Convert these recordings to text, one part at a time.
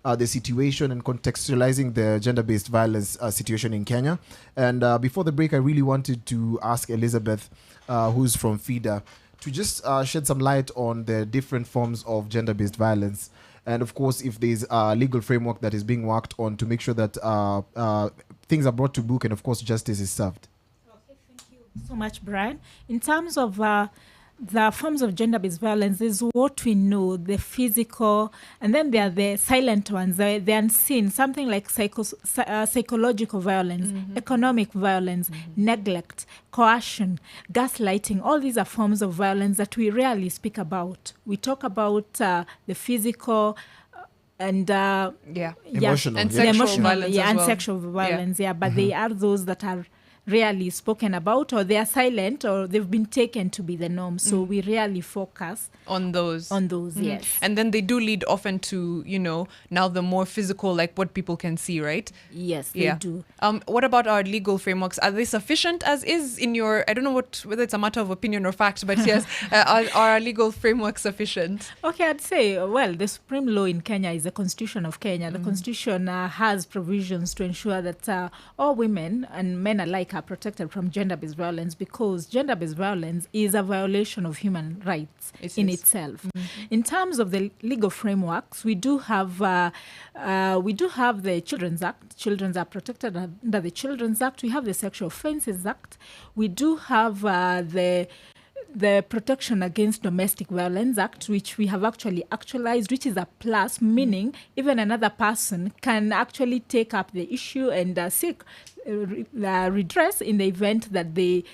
the situation and contextualizing the gender-based violence situation in Kenya. And before the break, I really wanted to ask Elizabeth, who's from FIDA, to just shed some light on the different forms of gender-based violence. And of course, if there's a legal framework that is being worked on to make sure that things are brought to book and of course justice is served. Okay, thank you so much, Brian. In terms of the forms of gender-based violence, is what we know, the physical, and then there are the silent ones, the unseen, something like psychological violence, economic violence, neglect, coercion, gaslighting. All these are forms of violence that we rarely speak about. We talk about the physical and emotional, and the sexual emotional, violence as and well. sexual violence, but they are those that are rarely spoken about, or they are silent, or they've been taken to be the norm. So we rarely focus on those. Yes. And then they do lead often to, now the more physical, like what people can see, right? Yes, they do. What about our legal frameworks? Are they sufficient as is in your, I don't know whether it's a matter of opinion or fact, but yes, are our legal frameworks sufficient? Okay, I'd say, well, the supreme law in Kenya is the Constitution of Kenya. The Constitution has provisions to ensure that all women and men alike are protected from gender-based violence, because gender-based violence is a violation of human rights in itself. In terms of the legal frameworks, we do have the Children's Act. Children are protected under the Children's Act. We have the Sexual Offences Act. We do have the Protection Against Domestic Violence Act, which we have actualized, which is a plus, meaning even another person can actually take up the issue and seek redress in the event that they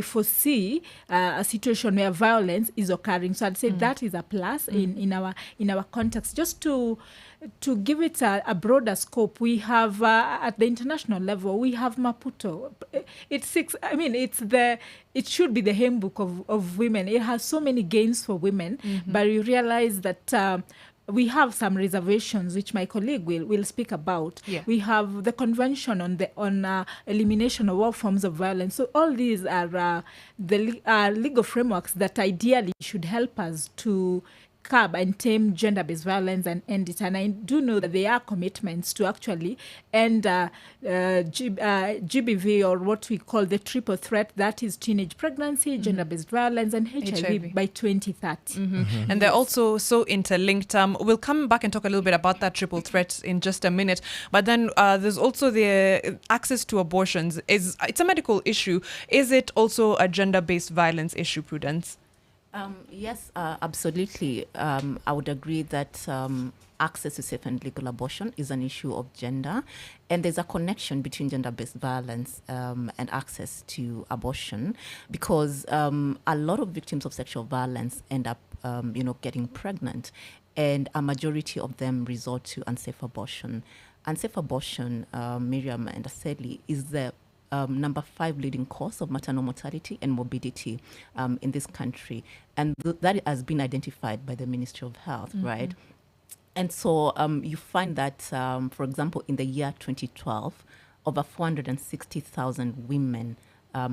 foresee a situation where violence is occurring. So I'd say that is a plus in our context. Just to give it a broader scope, we have at the international level, we have Maputo. It should be the handbook of women. It has so many gains for women, but you realize that we have some reservations, which my colleague will speak about. Yeah. We have the Convention on elimination of all forms of violence. So all these are the legal frameworks that ideally should help us to curb and tame gender-based violence and end it. And I do know that there are commitments to actually end GBV, or what we call the triple threat, that is teenage pregnancy, gender-based violence, and HIV by 2030. And they're also so interlinked. We'll come back and talk a little bit about that triple threat in just a minute. But then there's also the access to abortions. It's a medical issue. Is it also a gender-based violence issue, Prudence? Yes, absolutely. I would agree that access to safe and legal abortion is an issue of gender, and there's a connection between gender-based violence and access to abortion, because a lot of victims of sexual violence end up, getting pregnant, and a majority of them resort to unsafe abortion. Unsafe abortion, Mariam and Aseli, is the number 5 leading cause of maternal mortality and morbidity in this country. And that has been identified by the Ministry of Health, right? And so you find that, for example, in the year 2012, over 460,000 women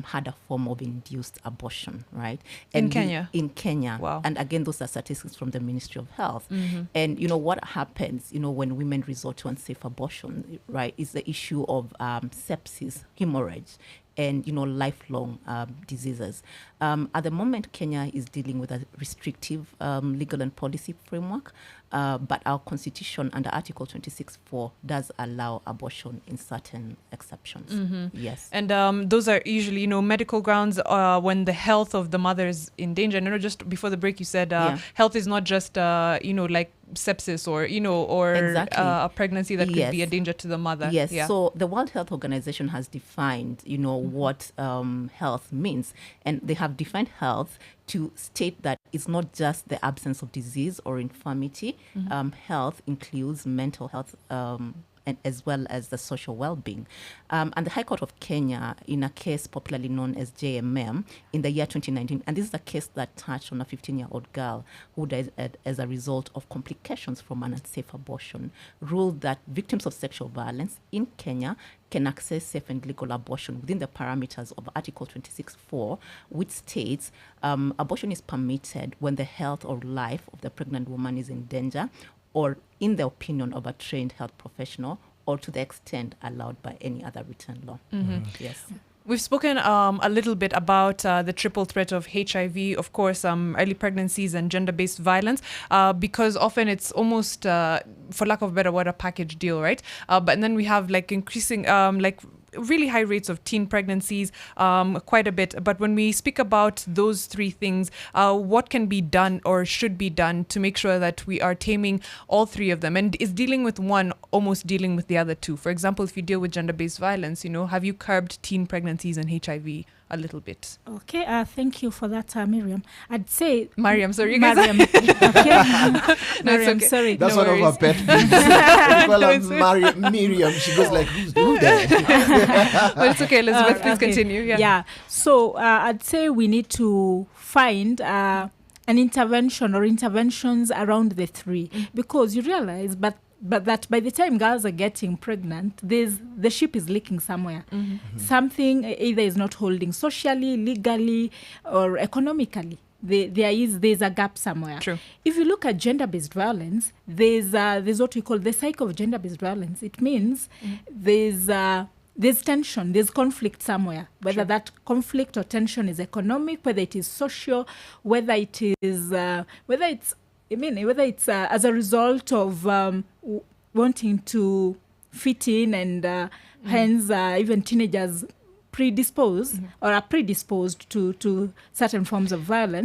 had a form of induced abortion, right? In Kenya? In Kenya. Wow. And again, those are statistics from the Ministry of Health. And, what happens, when women resort to unsafe abortion, right, is the issue of sepsis, hemorrhage, and, lifelong diseases. At the moment, Kenya is dealing with a restrictive legal and policy framework, but our constitution under Article 26(4) does allow abortion in certain exceptions. Yes. And those are usually, medical grounds when the health of the mother is in danger. And just before the break, you said health is not just, like sepsis or, Exactly. a pregnancy that could be a danger to the mother. Yes. Yeah. So the World Health Organization has defined, what health means. And they have defined health to state that it's not just the absence of disease or infirmity. Health includes mental health, and as well as the social well-being. And the High Court of Kenya, in a case popularly known as JMM, in the year 2019, and this is a case that touched on a 15-year-old girl who died as a result of complications from an unsafe abortion, ruled that victims of sexual violence in Kenya can access safe and legal abortion within the parameters of Article 26.4, which states abortion is permitted when the health or life of the pregnant woman is in danger, or in the opinion of a trained health professional, or to the extent allowed by any other written law. Yes. We've spoken a little bit about the triple threat of HIV, of course, early pregnancies and gender-based violence, because often it's almost, for lack of a better word, a package deal, right? But then we have like increasing, really high rates of teen pregnancies, quite a bit. But when we speak about those three things, what can be done or should be done to make sure that we are taming all three of them? And is dealing with one almost dealing with the other two? For example, if you deal with gender-based violence, have you curbed teen pregnancies and HIV a little bit? Okay, thank you for that, Miriam. I'd say... Mariam, sorry, you guys. Mariam. Okay. Mariam, okay. sorry. That's No one worries. of her pet peeves. Well, No, it's- Miriam, she goes like, who there? But it's okay, Elizabeth, please Okay. continue. Yeah. So I'd say we need to find an intervention or interventions around the three, because you realize, but that by the time girls are getting pregnant, the ship is leaking somewhere. Something either is not holding socially, legally, or economically. There's a gap somewhere. True. If you look at gender-based violence, there's what we call the cycle of gender-based violence. It means there's tension, there's conflict somewhere, whether that conflict or tension is economic, whether it is social, whether it's as a result of wanting to fit in, and hence even teenagers predisposed or are predisposed to certain forms of violence.